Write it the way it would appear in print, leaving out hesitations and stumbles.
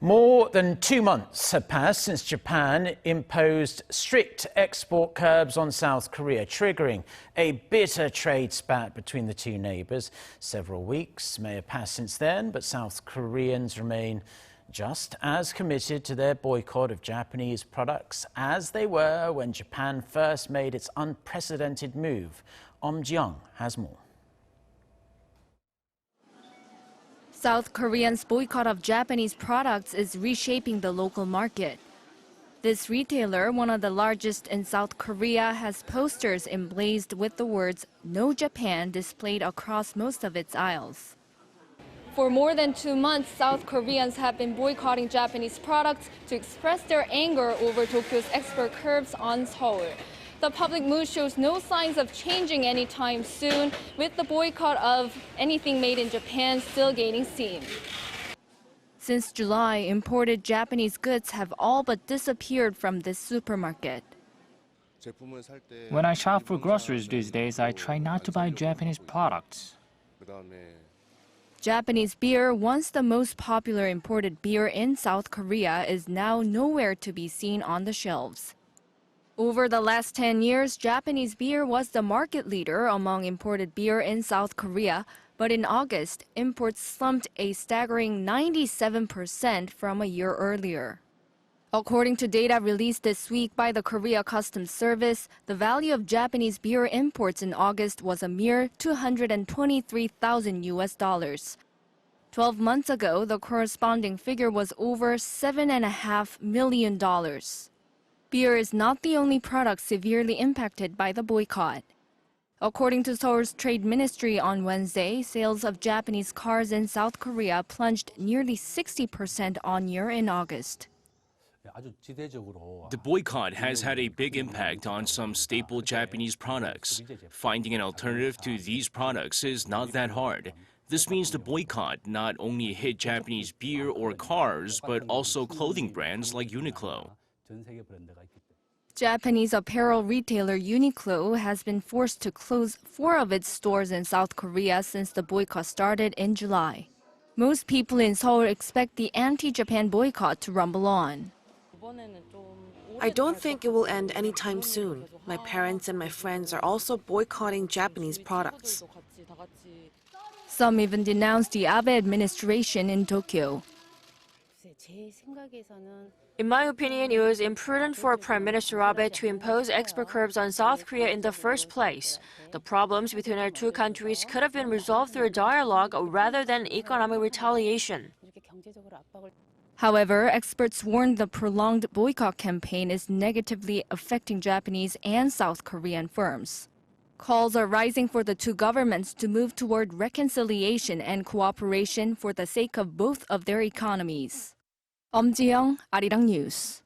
More than 2 months have passed since Japan imposed strict export curbs on South Korea, triggering a bitter trade spat between the two neighbours. Several weeks may have passed since then, but South Koreans remain just as committed to their boycott of Japanese products as they were when Japan first made its unprecedented move. Eum Ji-young has more. South Korea's boycott of Japanese products is reshaping the local market. This retailer, one of the largest in South Korea, has posters emblazed with the words "No Japan" displayed across most of its aisles. For more than 2 months, South Koreans have been boycotting Japanese products to express their anger over Tokyo's export curbs on Seoul. The public mood shows no signs of changing anytime soon, with the boycott of anything made in Japan still gaining steam. Since July, imported Japanese goods have all but disappeared from this supermarket. When I shop for groceries these days, I try not to buy Japanese products. Japanese beer, once the most popular imported beer in South Korea, is now nowhere to be seen on the shelves. Over the last 10 years, Japanese beer was the market leader among imported beer in South Korea, but in August, imports slumped a staggering 97% from a year earlier. According to data released this week by the Korea Customs Service, the value of Japanese beer imports in August was a mere $223,000. 12 months ago, the corresponding figure was over $7.5 million. Beer is not the only product severely impacted by the boycott. According to Seoul's Trade Ministry on Wednesday, sales of Japanese cars in South Korea plunged nearly 60% on-year in August. The boycott has had a big impact on some staple Japanese products. Finding an alternative to these products is not that hard. This means the boycott not only hit Japanese beer or cars, but also clothing brands like Uniqlo. Japanese apparel retailer Uniqlo has been forced to close 4 of its stores in South Korea since the boycott started in July. Most people in Seoul expect the anti-Japan boycott to rumble on. I don't think it will end anytime soon. My parents and my friends are also boycotting Japanese products. Some even denounced the Abe administration in Tokyo. In my opinion, it was imprudent for Prime Minister Abe to impose export curbs on South Korea in the first place. The problems between our two countries could have been resolved through dialogue rather than economic retaliation. However, experts warned the prolonged boycott campaign is negatively affecting Japanese and South Korean firms. Calls are rising for the two governments to move toward reconciliation and cooperation for the sake of both of their economies. Eum Ji-young, Arirang News.